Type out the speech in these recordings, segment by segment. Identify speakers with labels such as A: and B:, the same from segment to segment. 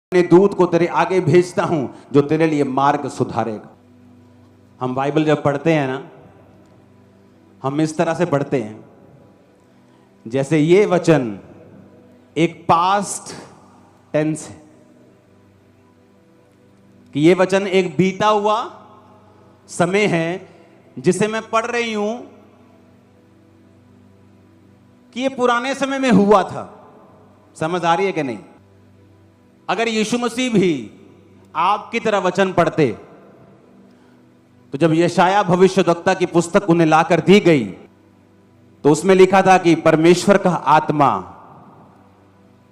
A: अपने दूत को तेरे आगे भेजता हूं जो तेरे लिए मार्ग सुधारेगा। हम बाइबल जब पढ़ते हैं ना, हम इस तरह से पढ़ते हैं जैसे ये वचन एक पास्ट टेंस है, कि ये वचन एक बीता हुआ समय है जिसे मैं पढ़ रही हूं कि ये पुराने समय में हुआ था। समझ आ रही है कि नहीं? अगर यीशु मसीह भी आपकी तरह वचन पढ़ते तो जब यशाया भविष्यद्वक्ता की पुस्तक उन्हें लाकर दी गई तो उसमें लिखा था कि परमेश्वर का आत्मा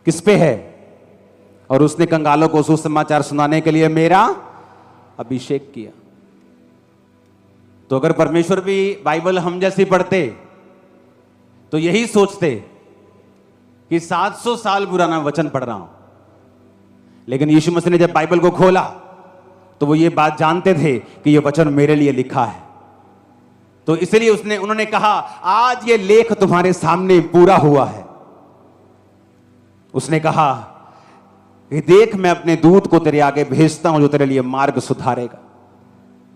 A: किस पे है, और उसने कंगालों को सुसमाचार सुनाने के लिए मेरा अभिषेक किया। तो अगर परमेश्वर भी बाइबल हम जैसी पढ़ते तो यही सोचते कि 700 साल पुराना वचन पढ़ रहा हूं। लेकिन यीशु मसीह ने जब बाइबल को खोला तो वो ये बात जानते थे कि ये वचन मेरे लिए लिखा है। तो इसलिए उन्होंने कहा, आज ये लेख तुम्हारे सामने पूरा हुआ है। उसने कहा कि देख, मैं अपने दूत को तेरे आगे भेजता हूं जो तेरे लिए मार्ग सुधारेगा।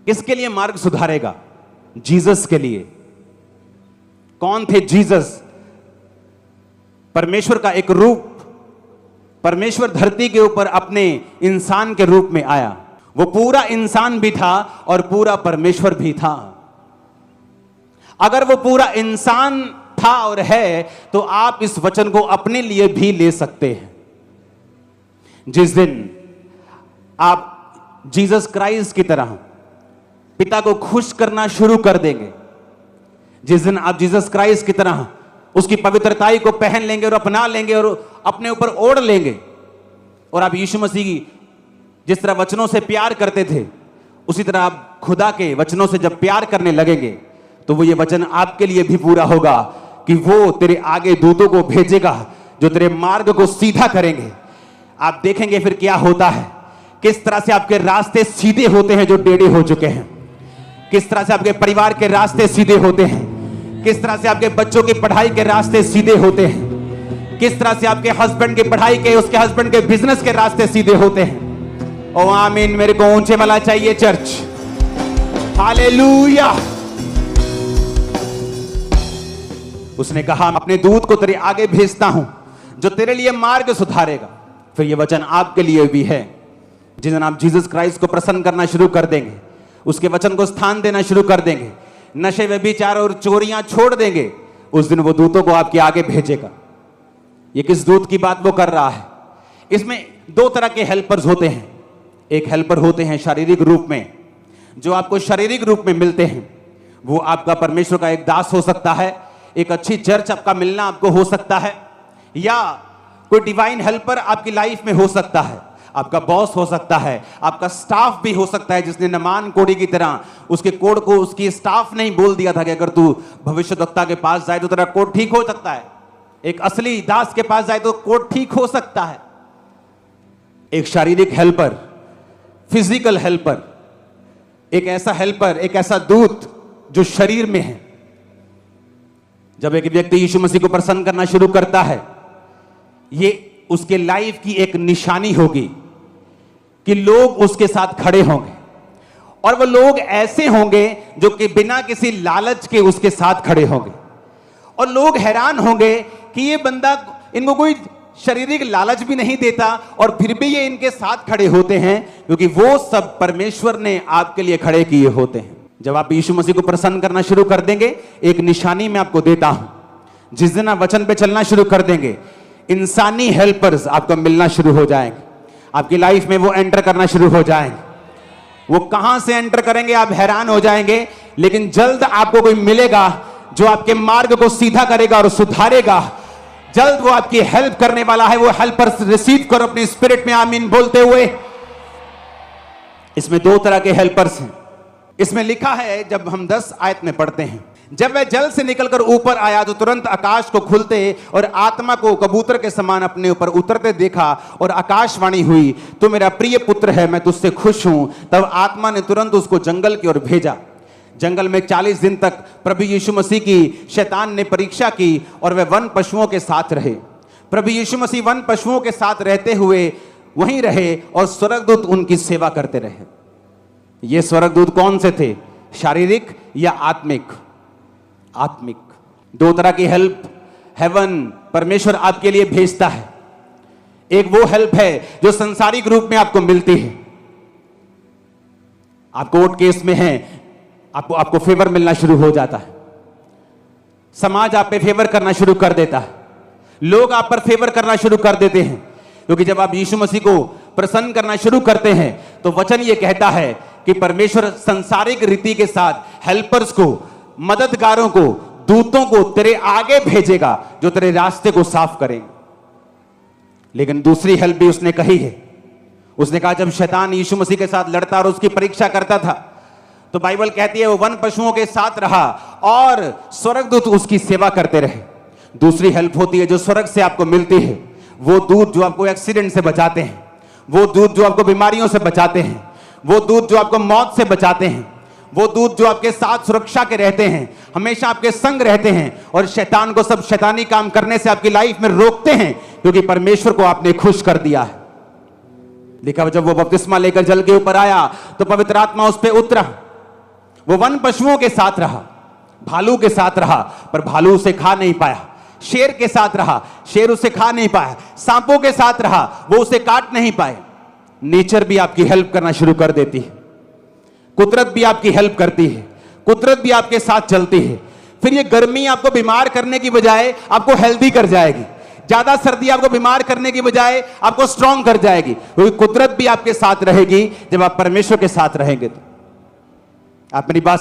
A: किसके लिए मार्ग सुधारेगा? जीसस के लिए। कौन थे जीसस? परमेश्वर का एक रूप। परमेश्वर धरती के ऊपर अपने इंसान के रूप में आया। वो पूरा इंसान भी था और पूरा परमेश्वर भी था। अगर वो पूरा इंसान था और है तो आप इस वचन को अपने लिए भी ले सकते हैं। जिस दिन आप जीसस क्राइस्ट की तरह पिता को खुश करना शुरू कर देंगे, जिस दिन आप जीसस क्राइस्ट की तरह उसकी पवित्रताई को पहन लेंगे और अपना लेंगे और अपने ऊपर ओढ़ लेंगे, और आप यीशु मसीह की जिस तरह वचनों से प्यार करते थे उसी तरह आप खुदा के वचनों से जब प्यार करने लगेंगे तो वो ये वचन आपके लिए भी पूरा होगा कि वो तेरे आगे दूतों को भेजेगा जो तेरे मार्ग को सीधा करेंगे। आप देखेंगे फिर क्या होता है, किस तरह से आपके रास्ते सीधे होते हैं जो टेढ़े हो चुके हैं, किस तरह से आपके परिवार के रास्ते सीधे होते हैं, किस तरह से आपके बच्चों की पढ़ाई के रास्ते सीधे होते हैं, किस तरह से आपके हस्बैंड की पढ़ाई के, उसके हस्बैंड के बिजनेस के रास्ते सीधे होते हैं। ओ आमीन। मेरे को ऊंचे वाला चाहिए चर्च। हालेलुया। उसने कहा, मैं अपने दूत को तेरे आगे भेजता हूं जो तेरे लिए मार्ग सुधारेगा। फिर यह वचन आपके लिए भी है। जिस दिन आप जीसस क्राइस्ट को प्रसन्न करना शुरू कर देंगे, उसके वचन को स्थान देना शुरू कर देंगे, नशे व्यभिचार और चोरियां छोड़ देंगे, उस दिन वो दूतों को आपके आगे भेजेगा। ये किस दूत की बात वो कर रहा है? इसमें दो तरह के हेल्पर्स होते हैं। एक हेल्पर होते हैं शारीरिक रूप में, जो आपको शारीरिक रूप में मिलते हैं। वो आपका परमेश्वर का एक दास हो सकता है, एक अच्छी चर्च आपका मिलना आपको हो सकता है, या कोई डिवाइन हेल्पर आपकी लाइफ में हो सकता है। आपका बॉस हो सकता है, आपका स्टाफ भी हो सकता है, जिसने नमान कोड़ी की तरह उसके कोड को उसकी स्टाफ ने ही बोल दिया था कि अगर तू भविष्यद्वक्ता के पास जाए तो तेरा कोड ठीक हो सकता है। एक असली दास के पास जाए तो कोड ठीक हो सकता है। एक शारीरिक हेल्पर, फिजिकल हेल्पर, एक ऐसा हेल्पर, एक ऐसा दूत जो शरीर में है। जब एक व्यक्ति यीशु मसीह को प्रसन्न करना शुरू करता है, ये उसके लाइफ की एक निशानी होगी कि लोग उसके साथ खड़े होंगे, और वो लोग ऐसे होंगे जो कि बिना किसी लालच के उसके साथ खड़े होंगे, और लोग हैरान होंगे कि ये बंदा, इनको कोई शारीरिक लालच भी नहीं देता और फिर भी ये इनके साथ खड़े होते हैं, क्योंकि वो सब परमेश्वर ने आपके लिए खड़े किए होते हैं। जब आप यीशु मसीह को प्रसन्न करना शुरू कर देंगे, एक निशानी मैं आपको देता हूं। जिस दिन आप वचन पे चलना शुरू कर देंगे, इंसानी हेल्पर्स आपको मिलना शुरू हो जाएंगे, आपकी लाइफ में वो एंटर करना शुरू हो जाएंगे। वो कहां से एंटर करेंगे आप हैरान हो जाएंगे, लेकिन जल्द आपको कोई मिलेगा जो आपके मार्ग को सीधा करेगा और सुधारेगा। जल्द वो आपकी हेल्प करने वाला है। वो हेल्पर्स रिसीव करो अपनी स्पिरिट में आमीन बोलते हुए। इसमें दो तरह के हेल्पर्स हैं। इसमें लिखा है, जब हम 10 आयत में पढ़ते हैं, जब वह जल से निकलकर ऊपर आया तो तुरंत आकाश को खुलते और आत्मा को कबूतर के समान अपने ऊपर उतरते देखा, और आकाशवाणी हुई, तो मेरा प्रिय पुत्र है, मैं तुझसे खुश हूं। तब आत्मा ने तुरंत उसको जंगल की ओर भेजा। जंगल में 40 दिन तक प्रभु यीशु मसीह की शैतान ने परीक्षा की और वह वन पशुओं के साथ रहे। प्रभु यीशु मसीह वन पशुओं के साथ रहते हुए वहीं रहे और स्वर्गदूत उनकी सेवा करते रहे। ये स्वर्गदूत कौन से थे? शारीरिक या आत्मिक? आत्मिक। दो तरह की हेल्प हेवन परमेश्वर आपके लिए भेजता है। एक वो हेल्प है जो संसारिक रूप में आपको मिलती है। आप कोर्ट केस में हैं, आपको फेवर मिलना शुरू हो जाता है, समाज आप पे फेवर करना शुरू कर देता है, लोग आप पर फेवर करना शुरू कर देते हैं, क्योंकि जब आप यीशु मसीह को प्रसन्न करना शुरू करते हैं तो वचन ये कहता है कि परमेश्वर संसारिक रीति के साथ हेल्पर्स को, मददगारों को, दूतों को तेरे आगे भेजेगा जो तेरे रास्ते को साफ करेंगे। लेकिन दूसरी हेल्प भी उसने कही है। उसने कहा जब शैतान यीशु मसीह के साथ लड़ता और उसकी परीक्षा करता था तो बाइबल कहती है वो वन पशुओं के साथ रहा और स्वर्गदूत उसकी सेवा करते रहे। दूसरी हेल्प होती है जो स्वर्ग से आपको मिलती है, वो दूत जो आपको एक्सीडेंट से बचाते हैं, वो दूत जो आपको बीमारियों से बचाते हैं, वो दूत जो आपको मौत से बचाते हैं, वो दूत जो आपके साथ सुरक्षा के रहते हैं, हमेशा आपके संग रहते हैं और शैतान को सब शैतानी काम करने से आपकी लाइफ में रोकते हैं, क्योंकि परमेश्वर को आपने खुश कर दिया है। लिखा जब वो बपतिस्मा लेकर जल के ऊपर आया तो पवित्र आत्मा उस पर उतरा। वो वन पशुओं के साथ रहा, भालू के साथ रहा, पर भालू उसे खा नहीं पाया। शेर के साथ रहा, शेर उसे खा नहीं पाया। सांपों के साथ रहा, वो उसे काट नहीं पाए। नेचर भी आपकी हेल्प करना शुरू कर देती है, कुदरत भी आपकी हेल्प करती है, कुदरत भी आपके साथ चलती है। फिर ये गर्मी आपको बीमार करने की बजाय आपको हेल्दी कर जाएगी, ज्यादा सर्दी आपको बीमार करने की बजाय आपको स्ट्रांग कर जाएगी, क्योंकि कुदरत भी आपके साथ रहेगी जब आप परमेश्वर के साथ रहेंगे। तो आप मेरी बात